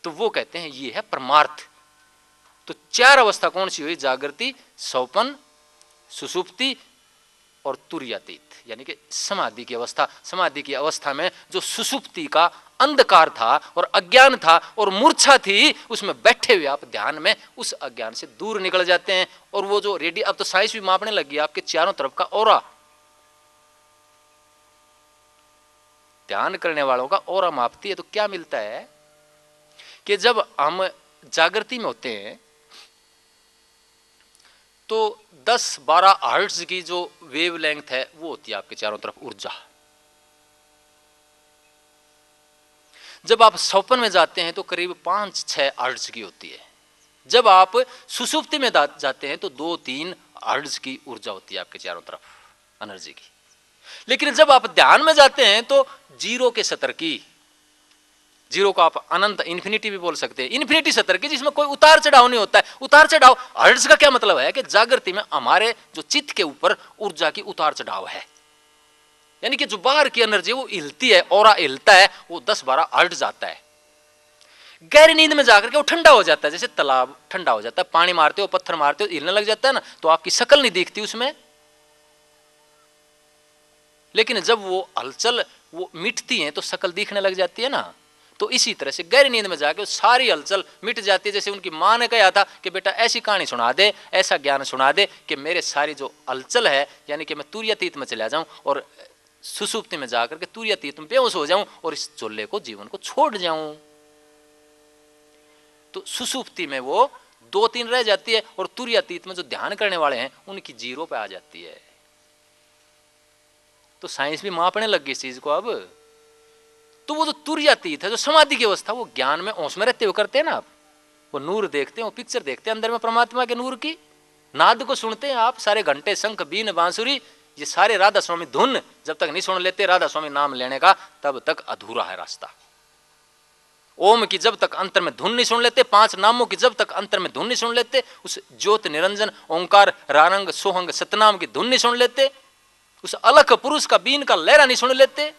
तो वो कहते हैं ये है परमार्थ। तो चार अवस्था कौन सी हुई? जागृति, स्वप्न, सुषुप्ति और तुर्यातीत, यानी कि समाधि की अवस्था। समाधि की अवस्था में जो सुषुप्ति का अंधकार था और अज्ञान था और मूर्छा थी, उसमें बैठे हुए आप ध्यान में उस अज्ञान से दूर निकल जाते हैं। और वो जो रेडी, अब तो साइंस भी मापने लगी है आपके चारों तरफ का ऑरा। ध्यान करने वालों का ऑरा मापती है। तो क्या मिलता है कि जब हम जागृति में होते हैं तो 10-12 हर्ट्ज की जो वेवलेंथ है वो होती है आपके चारों तरफ ऊर्जा। जब आप स्वप्न में जाते हैं तो करीब 5-6 हर्ट्ज की होती है। जब आप सुषुप्ति में जाते हैं तो 2-3 हर्ट्ज की ऊर्जा होती है आपके चारों तरफ एनर्जी की। लेकिन जब आप ध्यान में जाते हैं तो 0 के स्तर की, 0 को आप अनंत इन्फिनिटी भी बोल सकते हैं, इन्फिनिटी स्तर की, जिसमें कोई उतार चढ़ाव नहीं होता है। उतार चढ़ाव हर्ट्ज का क्या मतलब है कि जागृति में हमारे जो चित्त के ऊपर ऊर्जा की उतार चढ़ाव है, यानी कि जो बाहर की एनर्जी वो हिलती है, ऑरा हिलता है, वो 10-12 हर्ट्ज आता है। गहरी नींद में जाकर के वो ठंडा हो जाता है, जैसे तालाब ठंडा हो जाता है, पानी मारते हो, पत्थर मारते हो, हिलने लग जाता है ना, तो आपकी शक्ल नहीं दिखती उसमें। लेकिन जब वो हलचल वो मिटती है तो शक्ल दिखने लग जाती है ना। तो इसी तरह से गहरी नींद में जाके सारी हलचल मिट जाती है। जैसे उनकी माँ ने कहा था कि बेटा ऐसी कहानी सुना दे, ऐसा ज्ञान सुना दे कि मेरे सारी जो हलचल है, यानी कि मैं तुर्यातीत में चला जाऊं और सुषुप्ति में जाकर के तुर्यातीत में बेहोश हो जाऊं और इस चोले को, जीवन को छोड़ जाऊं। तो सुषुप्ति में वो 2-3 रह जाती है और तुर्यातीत में जो ध्यान करने वाले हैं उनकी 0 पे आ जाती है। तो साइंस भी मापने लग गई इस चीज को अब। तो वो जो तुर्यातीत है, जो समाधि की अवस्था, वो ज्ञान में होश में रहते हुए करते हैं ना आप। वो नूर देखते हैं, वो पिक्चर देखते हैं अंदर में परमात्मा के नूर की। नाद को सुनते हैं आप, सारे घंटे, शंख, बीन, बांसुरी, ये सारे राधा स्वामी धुन जब तक नहीं सुन लेते राधा स्वामी नाम लेने का, तब तक अधूरा है रास्ता। ओम की जब तक अंतर में धुन नहीं सुन लेते, 5 नामों की जब तक अंतर में धुन नहीं सुन लेते, उस ज्योत निरंजन ओंकार रारंग सोहंग सतनाम की धुन नहीं सुन लेते, उस अलख पुरुष का बीन का लहरा नहीं सुन लेते,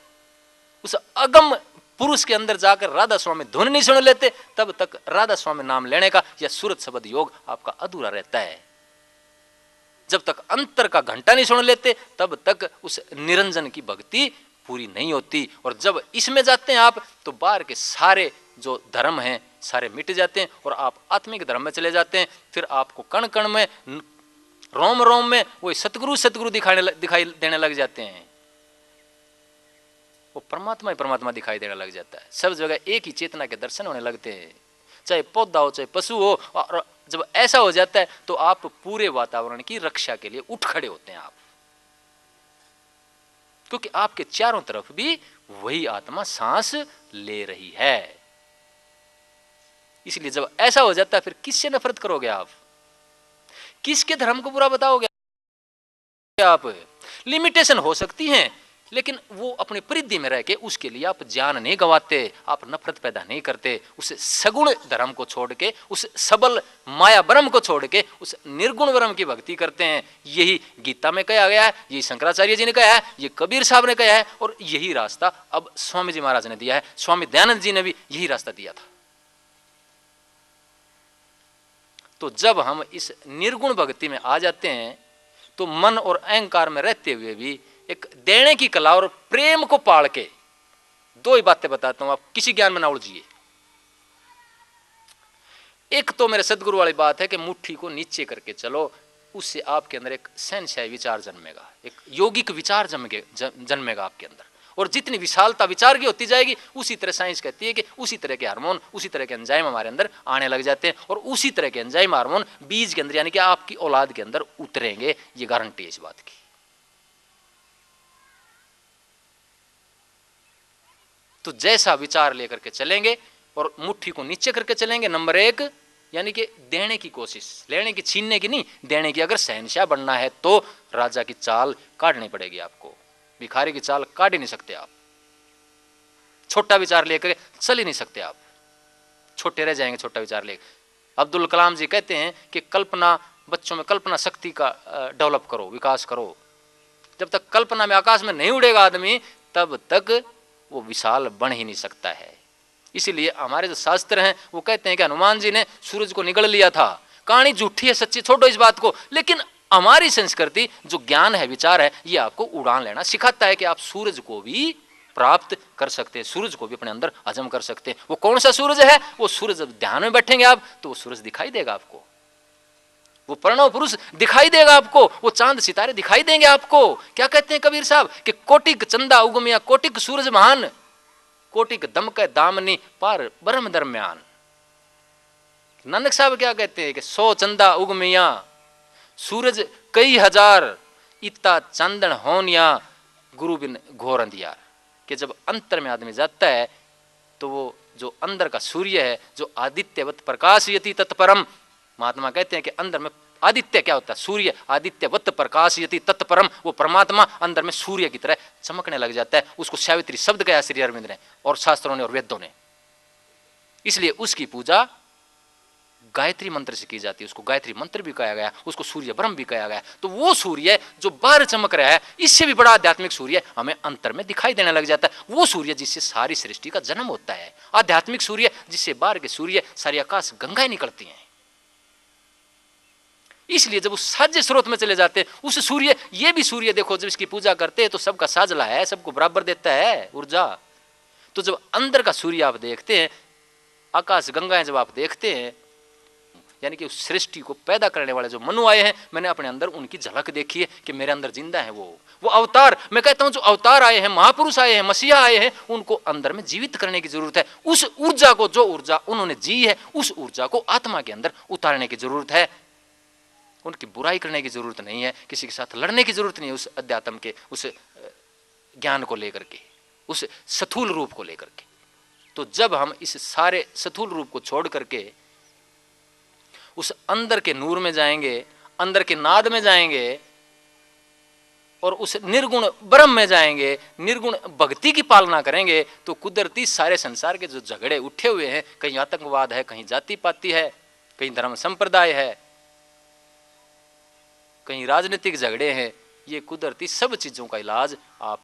उस अगम पुरुष के अंदर जाकर राधा स्वामी धुन नहीं सुन लेते, तब तक राधा स्वामी नाम लेने का या सूरत शब्द योग आपका अधूरा रहता है। जब तक अंतर का घंटा नहीं सुन लेते तब तक उस निरंजन की भक्ति पूरी नहीं होती। और जब इसमें जाते हैं आप तो बाहर के सारे जो धर्म हैं सारे मिट जाते हैं और आप आत्मिक धर्म में चले जाते हैं। फिर आपको कण कण में, रोम रोम में वो सतगुरु दिखाई देने लग जाते हैं। वो परमात्मा ही परमात्मा दिखाई देने लग जाता है। सब जगह एक ही चेतना के दर्शन होने लगते हैं, चाहे पौधा हो चाहे पशु हो। और जब ऐसा हो जाता है तो आप पूरे वातावरण की रक्षा के लिए उठ खड़े होते हैं आप, क्योंकि आपके चारों तरफ भी वही आत्मा सांस ले रही है। इसलिए जब ऐसा हो जाता है फिर किससे नफरत करोगे आप? किसके धर्म को बुरा बताओगे आप? लिमिटेशन हो सकती हैं, लेकिन वो अपनी परिधि में रह के उसके लिए आप जान नहीं गंवाते, आप नफरत पैदा नहीं करते। उस सगुण धर्म को छोड़ के, उस सबल माया ब्रह्म को छोड़ के उस निर्गुण ब्रह्म की भक्ति करते हैं। यही गीता में कहा गया है, यही शंकराचार्य जी ने कहा है, ये कबीर साहब ने कहा है, और यही रास्ता अब स्वामी जी महाराज ने दिया है। स्वामी दयानंद जी ने भी यही रास्ता दिया था। तो जब हम इस निर्गुण भक्ति में आ जाते हैं तो मन और अहंकार में रहते हुए भी एक देने की कला और प्रेम को पाल के, 2 ही बातें बताता हूं, आप किसी ज्ञान में ना उलझिए। एक तो मेरे सदगुरु वाली बात है कि मुट्ठी को नीचे करके चलो, उससे आपके अंदर एक सहनशाही विचार जन्मेगा, एक यौगिक विचार जन्मेगा आपके अंदर। और जितनी विशालता विचार की होती जाएगी, उसी तरह साइंस कहती है कि उसी तरह के हार्मोन, उसी तरह के एंजाइम हमारे अंदर आने लग जाते हैं, और उसी तरह के एंजाइम हार्मोन बीज के अंदर यानी कि आपकी औलाद के अंदर उतरेंगे। ये गारंटी है इस बात की। तो जैसा विचार लेकर के चलेंगे और मुट्ठी को नीचे करके चलेंगे, नंबर 1 यानी कि देने की कोशिश, लेने की छीनने की नहीं, देने की। अगर शहंशाह बनना है तो राजा की चाल काटनी पड़ेगी आपको, भिखारी की चाल काट ही नहीं सकते आप। छोटा विचार लेकर चल ही नहीं सकते आप, छोटे रह जाएंगे छोटा विचार लेकर। अब्दुल कलाम जी कहते हैं कि कल्पना, बच्चों में कल्पना शक्ति का डेवलप करो, विकास करो। जब तक कल्पना में आकाश में नहीं उड़ेगा आदमी, तब तक वो विशाल बन ही नहीं सकता है। इसीलिए हमारे जो शास्त्र हैं वो कहते हैं कि हनुमान जी ने सूरज को निगल लिया था। कहानी झूठी है, सच्ची छोड़ो इस बात को, लेकिन हमारी संस्कृति जो ज्ञान है, विचार है, ये आपको उड़ान लेना सिखाता है कि आप सूरज को भी प्राप्त कर सकते हैं, सूरज को भी अपने अंदर हजम कर सकते हैं। वो कौन सा सूरज है? वो सूरज जब ध्यान में बैठेंगे आप तो वो सूरज दिखाई देगा आपको, वो प्रणव पुरुष दिखाई देगा आपको, वो चांद सितारे दिखाई देंगे आपको। क्या कहते हैं कबीर साहब कि कोटिक चंदा उगमिया कोटिक सूरज महान, कोटिक दमक दामनी पार ब्रह्म दरम्यान। नानक साहब क्या कहते हैं कि 100 चंदा उगमिया सूरज कई हजार, इतना चांदन होनिया गुरु बिन घोर अंधियार। कि जब अंतर में आदमी जाता है तो वो जो अंदर का सूर्य है, जो आदित्यवत प्रकाशयति तत्परम, महात्मा कहते हैं कि अंदर में आदित्य क्या होता है? सूर्य आदित्यवत प्रकाशयति तत्परम, वो परमात्मा अंदर में सूर्य की तरह चमकने लग जाता है। उसको सावित्री शब्द कहा श्री अरविंद ने और शास्त्रों ने और वेदों ने। इसलिए उसकी पूजा गायत्री मंत्र से की जाती है, उसको गायत्री मंत्र भी कहा गया, उसको सूर्य ब्रह्म भी कहा गया। तो वो सूर्य जो बाहर चमक रहा है, इससे भी बड़ा आध्यात्मिक सूर्य हमें अंतर में दिखाई देने लग जाता है। वो सूर्य जिससे सारी सृष्टि का जन्म होता है, आध्यात्मिक सूर्य जिससे बाहर के सूर्य सारी आकाश गंगाएं निकलती हैं। इसलिए जब उस साध्य स्रोत में चले जाते हैं, उस सूर्य, ये भी सूर्य देखो जब इसकी पूजा करते हैं तो सबका साझला है, सबको बराबर देता है ऊर्जा। तो जब अंदर का सूर्य आप देखते हैं, आकाश गंगाएं जब आप देखते हैं, यानी कि उस सृष्टि को पैदा करने वाले जो मनु आए हैं, मैंने अपने अंदर उनकी झलक देखी है कि मेरे अंदर जिंदा है। वो अवतार, मैं कहता हूं जो अवतार आए हैं, महापुरुष आए हैं, मसीहा आए हैं, उनको अंदर में जीवित करने की जरूरत है। उस ऊर्जा को, जो ऊर्जा उन्होंने जी है, उस ऊर्जा को आत्मा के अंदर उतारने की जरूरत है। उनकी बुराई करने की जरूरत नहीं है, किसी के साथ लड़ने की जरूरत नहीं है, उस अध्यात्म के, उस ज्ञान को लेकर के, उस स्थूल रूप को लेकर के। तो जब हम इस सारे स्थूल रूप को छोड़ करके उस अंदर के नूर में जाएंगे, अंदर के नाद में जाएंगे और उस निर्गुण ब्रह्म में जाएंगे, निर्गुण भक्ति की पालना करेंगे, तो कुदरती सारे संसार के जो झगड़े उठे हुए हैं, कहीं आतंकवाद है, कहीं जाति पाति है, कहीं धर्म संप्रदाय है, कहीं राजनीतिक झगड़े हैं, ये कुदरती सब चीजों का इलाज आप